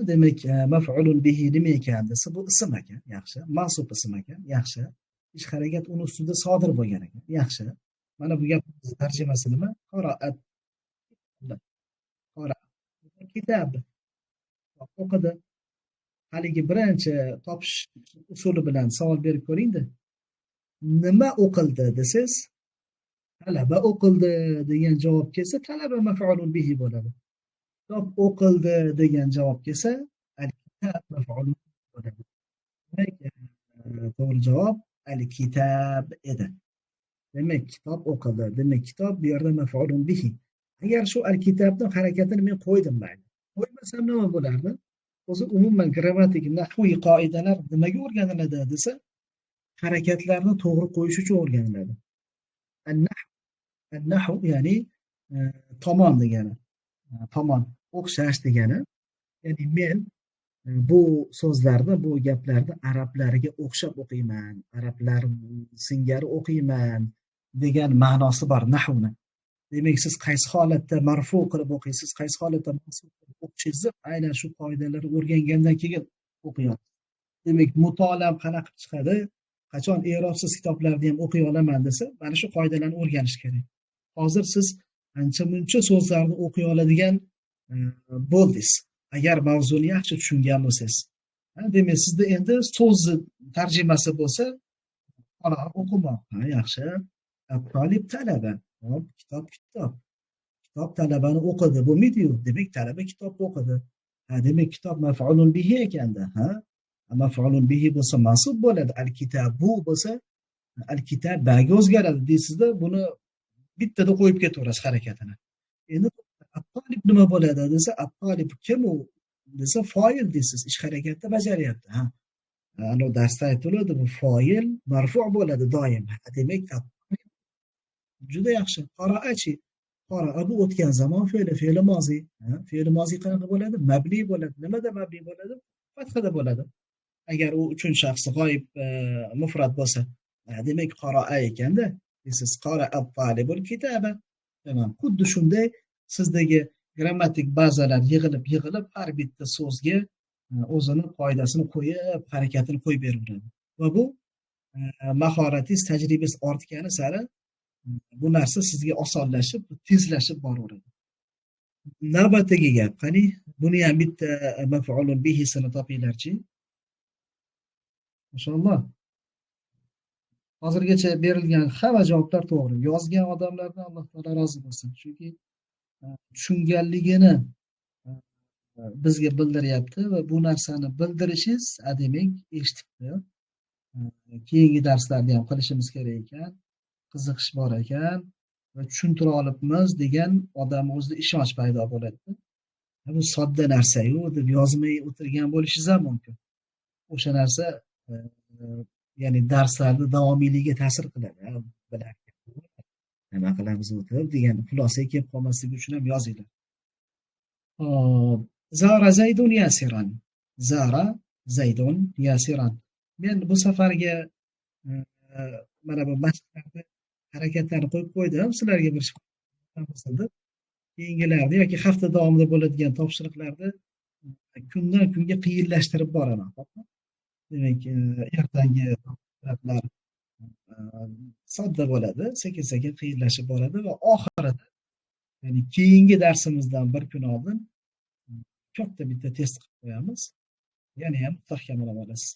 Demak, maf'ulun bihi nima ekan desa, bu ism ekan, yaxshi. Mansub ism ekan, yaxshi. Ish harakat uni ustida sodir bo'lgan ekan, yaxshi. Mana bu gapning tarjimasi nima? Qira'at. Kitob. O'qidi. Haligi birinchi topish usuli bilan savol berib ko'ring-da. Nima o'qildi desangiz, talaba o'qildi degan javob kelsa, talaba maf'ulun bihi bo'ladi. Kitob o'qildi degan javob kelsa, al-kitob maf'ulun bo'ladi. Demak, to'g'ri javob al-kitob edi. Demak, kitob o'qildi. Demak, kitob bu yerda maf'ulun bihi. Agar shu al-kitobning harakatini men qo'ydim mayli. Qo'ymasam nima bo'lardi? O'zi umuman grammatik nahviy qoidalar nimaga o'rganiladi desa, harakatlarni to'g'ri qo'yish uchun o'rganiladi. An-nahv ya'ni tomon degani. Tomon, o'xshash degani. Ya'ni men bu so'zlarni, bu gaplarni arablariga o'xshab o'qiyman, arablar singari o'qiyman degan ma'nosi bor nahvni. Demak, siz qaysi holatda marfu qilib o'qiysiz, qaysi holatda mansub qilib o'qishingizni aynan shu qoidalarni o'rgangandan keyin o'qiyapsiz. Demak, mutolaa qanaqa chiqadi, qachon i'robsiz kitoblarni ham o'qiy olaman desa, mana shu qoidalarni o'rganish kerak. Hozir siz ancha-muncha so'zlarni o'qiy oladigan bo'ldingiz. Agar mavzuni yaxshi tushungan bo'lsangiz. Demak, sizda endi so'zni tarjimasi bo'lsa, o'qimoq. Yaxshi. Talib talaba. Hop, kitob. Kitob talabani o'qidi. Bo'lmaydi-yu. Demak, talaba kitobni o'qidi. Demak, kitob maf'ulun bihi ekanda. Maf'ulun bihi bo'lsa mansub bo'ladi. Al-kitabu bo'lsa al-kitab ba'ga o'zgaradi deysizda, buni bittada qo'yib ketaverasiz harakatini. Endi at-talib nima bo'ladi desa, at-talib kim u desa, foil deysiz, ish harakatda bajaryapti. Ana darsda aytiladi, bu foil marfu' bo'ladi doim. Demak, juda yaxshi. Qara'achi. Qara'a bu o'tgan zamon fe'li, fe'li mozi. Fe'li mozi qanaqa bo'ladi? Mabni bo'ladi. Nimada mabni bo'ladi? Fathada bo'ladi. Agar u uchinchi shaxs g'oyib mufrad bo'lsa, demak qara'a ekanda, deysiz qara at-talibul kitaba. Tamam. Xuddi shunday sizdagi grammatik bazalar yig'ilib har bitta so'zga o'zini qoidasini qo'yib, harakatini qo'yib beraveradi. Va bu mahoratingiz, tajribangiz ortgani sari bu narsa sizga osonlashib, tezlashib boraveradi. Navbatdagi gap qani, buni ham bitta maf'ulun bihisini topinglarchi. Maşallah. Hozirgacha berilgan hamma javoblar to'g'ri. Yozgan odamlardan Alloh taolo rozi bo'lsin. Chunki tushunganligini bizga bildiryapti va bu narsani bildirishingiz demak eshitibdi. Keyingi darslarda ham qilishimiz kerak ekan, qiziqish bor ekan va tushuntira olibmiz degan odam o'zida ishonch paydo bo'ladi. Bu sodda narsa-yu deb yozmay o'tirgan bo'lishingiz ham mumkin. O'sha narsa ya'ni darslarni davomiyligiga ta'sir qiladi. Nima qilamiz o'tib degan xulosaga kelib qolmasligi uchun ham yozinglar. Zara Zaydun Yasiran. Zara Zaydun Yasiran. Men bu safarga mana bu mashqlarda harakatlarni qo'yib qo'ydim. Sizlarga bir keyingilarda yoki hafta davomida bo'ladigan topshiriqlarni kundan kunga qiyinlashtirib boraman. Demak, ertangi topshiriqlar sodda bo'ladi, sekin-sekin qiyinlashib boradi va oxirida, ya'ni keyingi darsimizdan bir kun oldin katta bitta test qilib qo'yamiz. Yana ham mustahkamlab olasiz.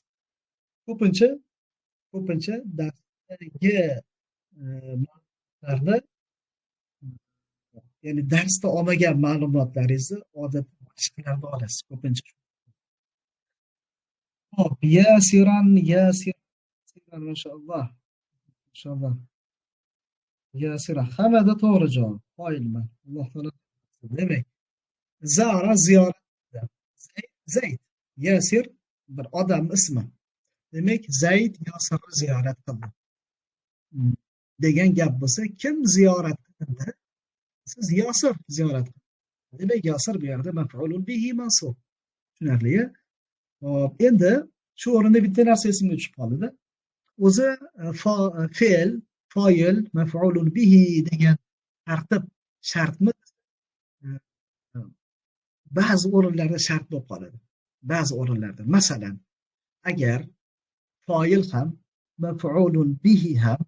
Ko'pincha darsdagi ma'lumotlarda, ya'ni darsda olmagan ma'lumotlaringizni odatda boshqalardan olasiz. Ko'pincha. Hop, Yasiran, maşallah. Maşallah. Yasiran. Hammada to'g'ri javob. Qoyilman. Alloh taolo. Demak, Zara ziyorat. Zayd. Yasir bir odam ismi. Demak, Zayd Yasirni ziyorat qildi. Degan gap bo'lsa, kim ziyorat qildi? Siz Yasir ziyorat qildi. Demak, Yasir bu yerda maf'ulun bihi mansub. Tushunarli? Hop, endi shu o'rinda bitta narsa esimga tushib qoldi-da. O'zi fe'l, fa'il, maf'ulun bihi degan tartib shartmi? Ba'zi o'rinlarda shart bo'lib qoladi. Ba'zi o'rinlarda. Masalan, agar fa'il ham, maf'ulun bihi ham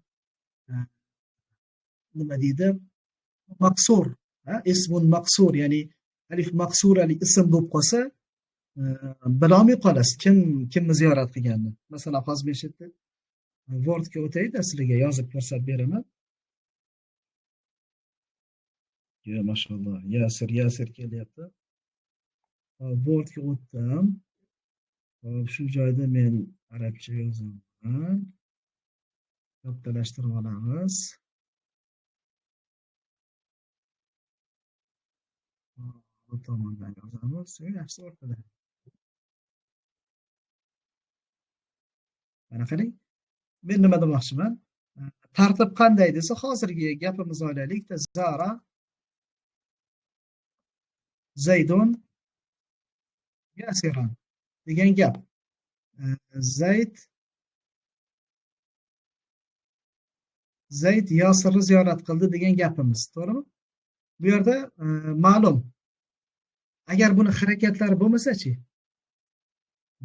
nima deydi? Maqsur, ismun maqsur, ya'ni alif maqsurali ism bo'lib qolsa, bilolmay qolasiz kimni ziyorat qilganini. Masalan, hozir men shu yerda Wordga o'tayda, sizlarga yozib ko'rsatib beraman. Ya mashallah, Yasir kelyapti. Wordga o'tdim. Shu joyda men arabcha yozaman. Kattalashtirib olamiz. Bu tomondan yozamiz. Yaxshi o'rtada. Mana qarang. Men nima demoqchiman? Tartib qanday desa, hozirgi gapimizni olaylik. Zara Zaydun Yasiran degan gap. Zayd Yasirni ziyorat qildi degan gapimiz, to'g'rimi? Bu yerda ma'lum. Agar buni harakatlari bo'lmasa-chi?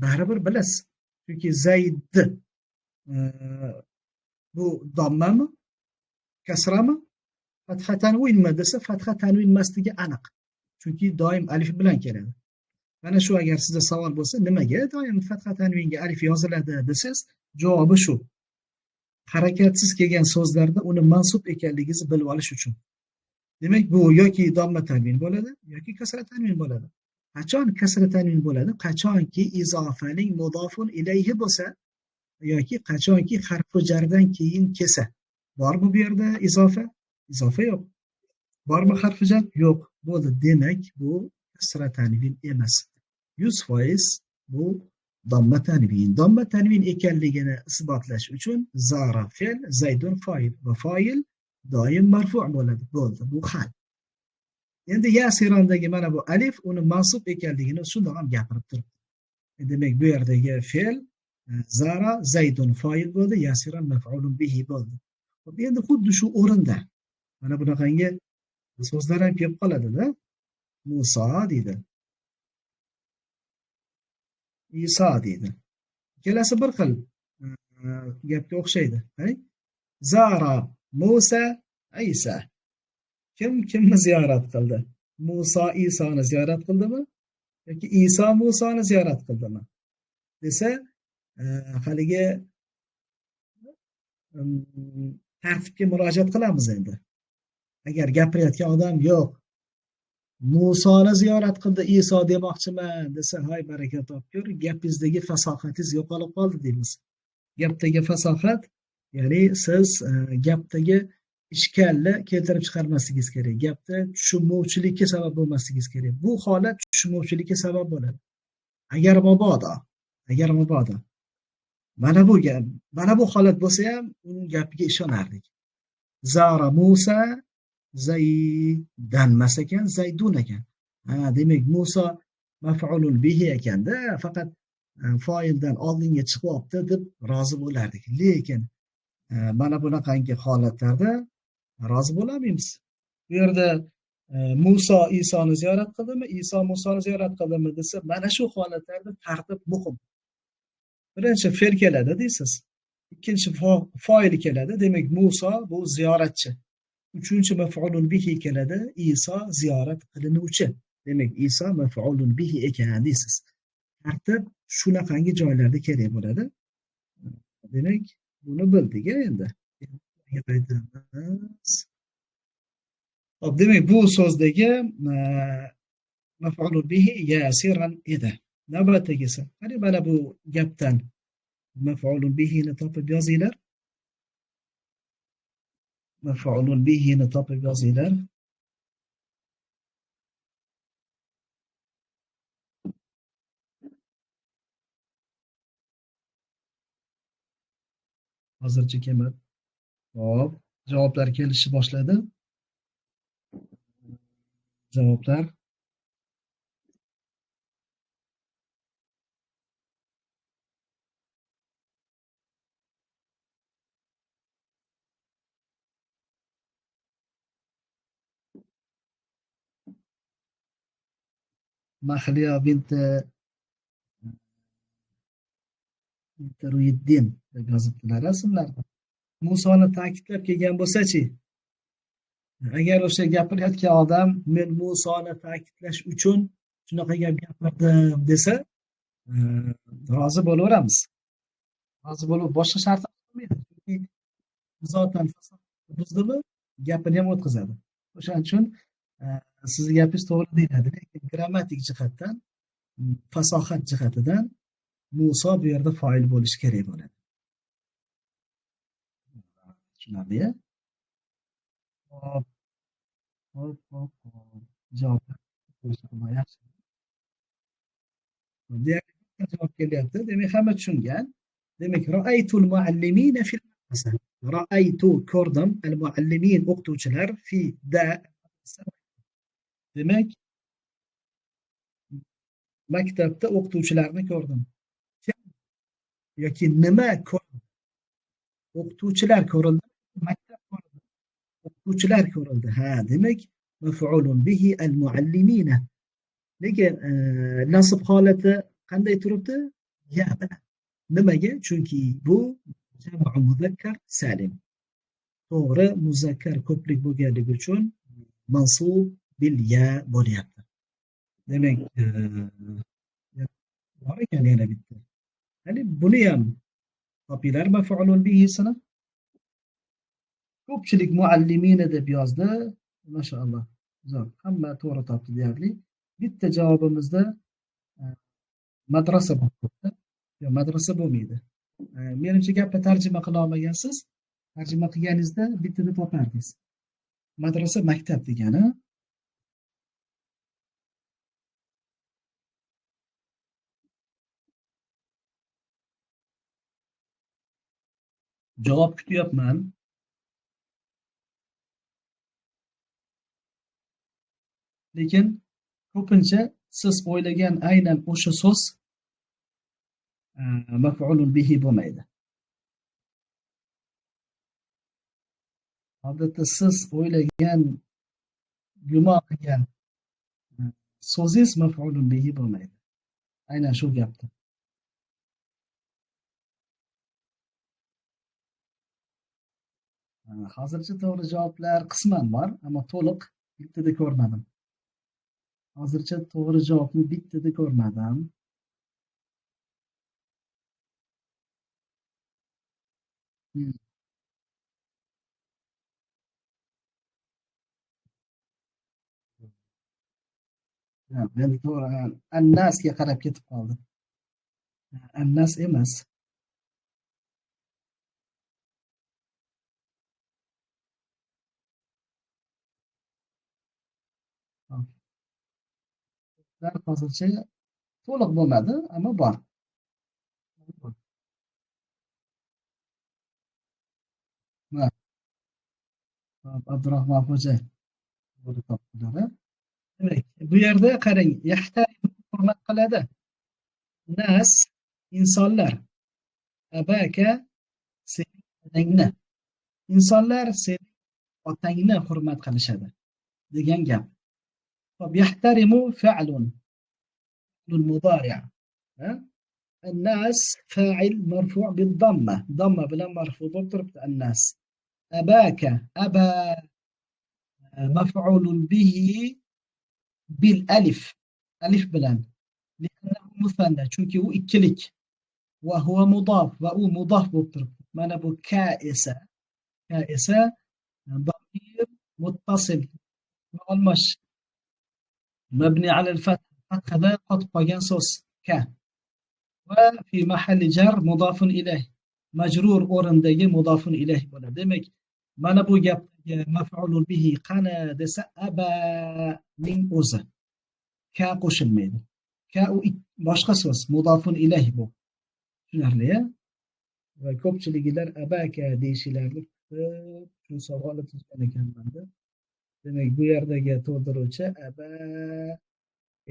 Baribir bilasiz. Chunki Zayd bu dommami? Kasrami? Fatha tanvinmi desa, fatha tanvin emasligi aniq. Chunki doim alif bilan keladi. Mana shu agar sizda savol bo'lsa, nimaga doim fatha tanvinga alif yoziladi desangiz, javobi shu. Harakatsiz kelgan so'zlarda uni mansub ekanligingizni bilib olish uchun. Demak, bu yoki domma tanvin bo'ladi, yoki kasra tanvin bo'ladi. Qachon kasra tanvin bo'ladi? Qachonki izofaning mudofun ilayhi bo'lsa, yoki qachonki harfi jardan keyin kelsa. Bormi bu yerda izofa? Izofa yo'q. Bormi harfi jar? Yo'q. Bo'ldi. Demak, bu kasra tanvin emas. 100% bu domma tanvin. Domma tanvin ekanligini isbotlash uchun zara fe'l, zaydun fa'il va fa'il doim marfu' bo'ladi. Bo'ldi. Bu hal. Endi Yasirondagi mana bu alif uni mansub ekanligini shundoq ham gapirib turibdi. Demak, bu yerdagi fe'l zara zaydun fa'il bo'ldi, Yasiron maf'ulun bihi bo'ldi. Endi xuddi shu o'rinda mana bunaqangi so'zlar ham kelib qoladida. Muso deydi, Iso deydi. Ikkalasi bir xil gapga o'xshaydi. Zara Musa Isa. Kim kimni ziyorat qildi? Muso Isoni ziyorat qildimi yoki Iso Musoni ziyorat qildimi desa, haligi tartibga murojaat qilamiz endi. Agar gapirayotgan odam yo'q, Musoni ziyorat qildi Iso demoqchiman desa, hay baraka topgur, gapingizdagi fasohatingiz yo'qolib qoldi deymiz. Gapdagi fasohat, ya'ni siz gapdagi ishkalni keltirib chiqarmasligingiz kerak. Gapda tushunmovchilikka sabab bo'lmasligingiz kerak. Bu holat tushunmovchilikka sabab bo'ladi. Agar mabodo mana bu holat bo'lsa ham uning gapiga ishonardik. Zara Musa Zaydan emas ekan, Zaydun ekan. Demak, Musa maf'ulun bihi ekanda, faqat foildan oldinga chiqyapti deb rozi bo'lardik. Lekin mana bunaqangi holatlarda rozi bo'lmaymiz. Bu yerda Muso Isoni ziyorat qildimi, Iso Musoni ziyorat qildimi desa, mana shu holatlarda tartib muhim. Birinchi fe'l keladi deysiz. Ikkinchi foil keladi. Demak, Muso bu ziyoratchi. Uchinchi maf'ulun bihi keladi. Iso ziyorat qilinuvchi. Demak, Iso maf'ulun bihi ekan deysiz. Tartib shunaqangi joylarda kerak bo'ladi. Demak, buni bildik endi. Demak, bu so'zdagi maf'ulun bihi yasiran edi. Navbatdagisi. Qani mana bu gapdan maf'ulun bihini topib yozinglar. Maf'ulun bihini topib yozinglar. Hozircha kelmadi. Hop, javoblar kelishni boshladi. Javoblar Mahliyo binti Ruyiddin deb yozibdilar rasmlarda. Musoni ta'kidlab kelgan bo'lsa-chi, agar o'sha gapirayotgan odam men Musoni ta'kidlash uchun shunaqa gap gapirdim desa, rozi bo'laveramiz. Rozi bo'lib boshqa shart qilmaydi. Chunki zotan buzdimi, gapini ham o'tkazadi. O'shaning uchun sizni gapingiz to'g'ri deyiladi, lekin grammatik jihatdan, fasohat jihatidan Muso bu yerda foil bo'lishi kerak bo'ladi. Tushunarli-ya? Hop. Javob yaxshi. Javob kelyapti. Demak, hamma tushungan. Demak, ra'aytul muallimina fil madrasa. Ra'aytu ko'rdim al muallimin o'qituvchilar fi da. Demak, maktabda o'qituvchilarni ko'rdim. Yoki nima ko'rdim? O'qituvchilar ko'rildi, maktab ko'rildi. O'qituvchilar ko'rildi. Demak, maf'ulun bihi al muallimina. Lekin nasb holati qanday turibdi? Ya bilan. Nimaga? Chunki bu jamu muzakkar salim. To'g'ri, muzakkar ko'plik bo'lganligi uchun mansub bil ya bo'lyapti. Demak, bor ekan yana bitta. Ya'ni buni ham topinglar maf'ulun bihisini. Ko'pchilik muallimina deb yozdi. Mashaalloh. Zo'r. Hamma to'g'ri topdi deyarli. Bitta javobimizda madrasa bo'ldi. Yo'q, madrasa bo'lmaydi. Menimcha gapni tarjima qila olmagansiz. Tarjima qilganingizda bittada topardingiz. Madrasa maktab degani. Javob kutyapman. Lekin ko'pincha siz o'ylagan aynan o'sha so'z maf'ulun bihi bo'lmaydi. odatda siz o'ylagan, gumon qilgan so'zingiz maf'ulun bihi bo'lmaydi. Aynan shu gapda. Hozircha to'g'ri javoblar qisman bor, ammo to'liq bittada ko'rmadim. Hozircha to'g'ri javobni bittada ko'rmadim. Hmm. Men to'g'ri annasga qarab ketib qoldim. Annas emas. Hozircha to'liq bo'lmadi, ammo bor. Ha, Abdurahmon xo'ja to'g'ri topdilar. Demak, bu yerda qarang, yahtarim hurmat qiladi. Nas insonlar, abaka sening onangni. Insonlar sening otangni hurmat qilishadi degan gap. Hop, yahtarimu fa'lun, fa'lun mudari'. Ha? الناس فاعل مرفوع بالضمة ضمة بلا مرفوع ضرب الناس أباك أبا مفعول به بالألف ألف بلان لأنه مثنى چونكي هو إكليك وهو مضاف وهو مضاف بالضرب ما نبو كائسة كائسة ضمير متصل والمش مبني على الفتح فتح ذا قد قيانسوس ك وفي محل جر مضاف إليه majrur o'rindagi mudofun ilayh bo'ladi. Demak, mana bu gapga maf'ulun bihi qani desa abaning o'zi. Ka qo'shilmaydi. Ka u boshqa so'z, mudofun ilayh bu. Tushunarli-a? Va ko'pchiligilar abaka deyishilarni shu savolni tuzgan ekanman-da. Demak, bu yerdagi to'ldiruvchi aba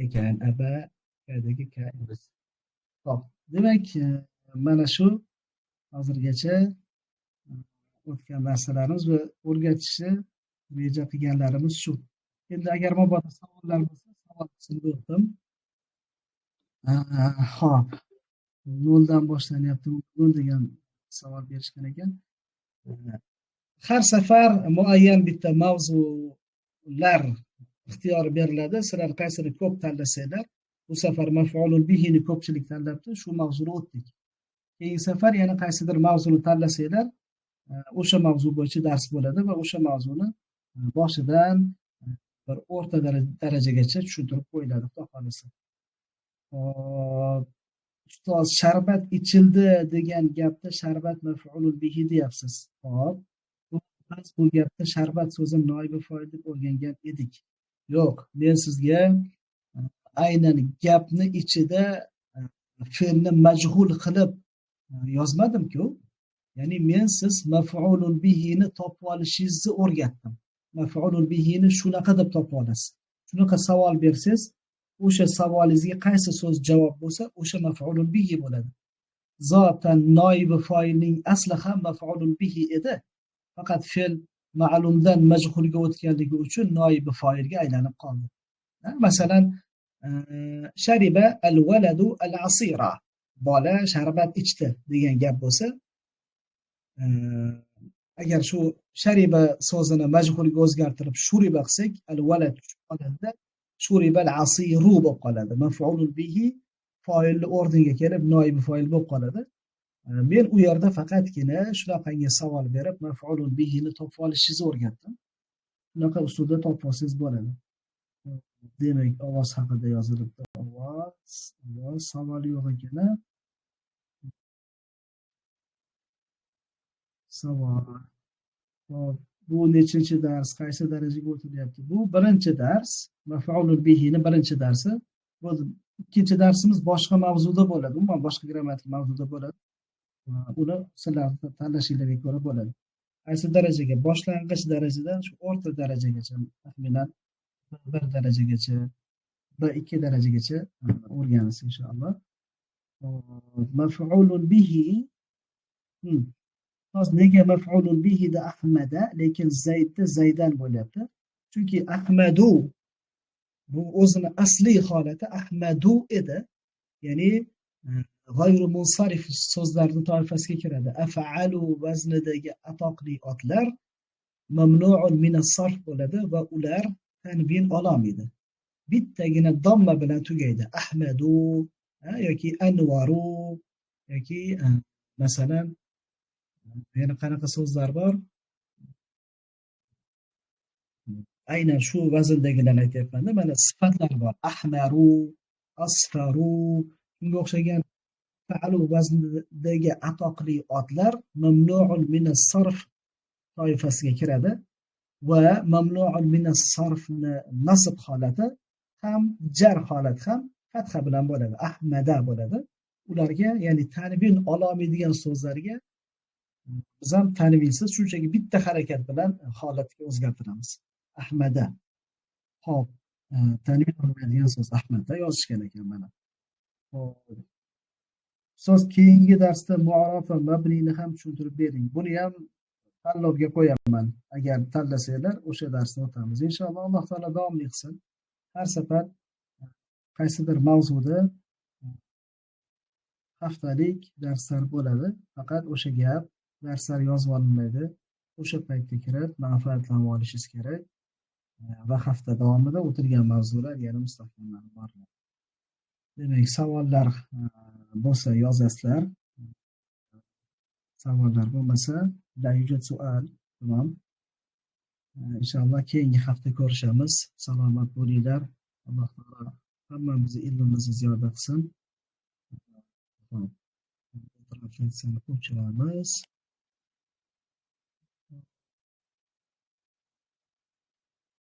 ekan, aba kadagi ka emas. Xo'p, demak, mana shu hozirgacha o'tgan narsalarimiz va o'rgatishni reja qilganlarimiz shu. Endi agar mabodo savollar bo'lsa, savol qismida o'tdim. Ho'p, noldan boshlanyapti nol degan savol berishgan ekan. Har safar muayyan bitta mavzular ixtiyor beriladi. Sizlar qaysini ko'p tanlasanglar, bu safar maf'ulun bihini ko'pchilik tanlabdi, shu mavzuni o'tdik. Keyingi safar yana qaysidir mavzuni tanlasanglar, o'sha mavzu bo'yicha dars bo'ladi va o'sha mavzuni boshidan bir o'rta darajagacha tushuntirib qo'yiladi, xudo xohlasa. Hop, ustoz sharbat ichildi degan gapda sharbat maf'ulun bihi deyapsiz. Hop, biz bu gapda sharbat so'zini noibi foil deb o'rgangan edik. Yo'q, men sizga aynan gapni ichida fe'lni majhul qilib yozmadim-ku. Ya'ni men siz maf'ulun bihini topib olishingizni o'rgatdim. Maf'ulun bihini shunaqa deb topib olasiz. Shunaqa savol bersangiz, o'sha savolingizga qaysi so'z javob bo'lsa, o'sha maf'ulun bihi bo'ladi. Zotan noibi foilning asli ham maf'ulun bihi edi. Faqat fe'l ma'lumdan majhulga o'tganligi uchun noibi foilga aylanib qoldi. Masalan, shariba al-waladu al-asira. Bola sharbat ichdi degan gap bo'lsa, agar shu shariba so'zini majhulga o'zgartirib shuriba qilsak, al-walad qoladi, shuriba al-asiru bo'lib qoladi. Maf'ulun bihi foilni o'rniga kelib noib foil bo'lib qoladi. Men u yerda faqatgina shunaqangi savol berib, maf'ulun bihini topib olishingizni o'rgatdim. Shunaqa usulda topib olsangiz bo'ladi. Demak, ovoz haqida yozilibdi. Ovoz savol yo'q ekan. Savol. Hop, bu nechinchi dars, qaysi darajaga o'tilyapti? Bu birinchi dars, maf'ulun bihini birinchi darsi. Bu ikkinchi darsimiz boshqa mavzuda bo'ladi. Umuman boshqa grammatik mavzuda bo'ladi. Uni sizlar tanlashinglarga ko'ra bo'ladi. Qaysi darajaga? Boshlang'ich darajadan shu o'rta darajagacha, taxminan bir darajagacha, B2 darajagacha o'rganasiz inshaalloh. Maf'ulun bihi hozir nega maf'ulun bihida ahmada lekin zaydda zaydan bo'lyapti? Chunki ahmadu bu o'zini asliy holati ahmadu edi. Ya'ni g'ayru munsarif so'zlarning toifasiga kiradi. Af'alu vaznidagi atoqli otlar mamnuun minas sarf bo'ladi va ular tanvin ololmaydi. Bittagina domma bilan tugaydi. Ahmadu yoki anvaru yoki masalan yana qanaqa so'zlar bor? Aynan shu vazndagilarni aytyapman-da. Mana sifatlar bor. Ahmaru, asfaru, shunga o'xshagan fa'lu vaznidagi atoqli otlar mamnuun minas sarf toifasiga kiradi va mamnuun minas sarfni nasb holati ham jar holati ham fatha bilan bo'ladi. Ahmada bo'ladi. Ularga, ya'ni tanvin ololmaydigan so'zlarga biz ham tanvinsiz shunchaki bitta harakat bilan holatga o'zgartiramiz. Ahmada. Hop, tanvin olmaydigan so'z Ahmadda yozishgan ekan mana. So'z keyingi darsda mu'arraf va mabniyni ham tushuntirib bering. Buni ham tanlovga qo'yaman. Agar tanlasanglar, o'sha darsni o'tamiz. Inshaalloh Alloh taolo davomli qilsin. Har safar qaysidir mavzuda haftalik darslar bo'ladi. Faqat o'sha gap darslar yozib olinmaydi. O'sha paytga kirib manfaatlanib olishingiz kerak va hafta davomida o'tilgan mavzular yana mustahkamlanib boriladi. Demak, savollar bo'lsa yozasizlar. Savollar bo'lmasa, la yujad sual. Tamam. Inshaalloh keyingi hafta ko'rishamiz. Salomat bo'linglar. Alloh taolo hammamizni ilmimizni ziyoda qilsin. Hop. Refleksiyani ko'chiramiz.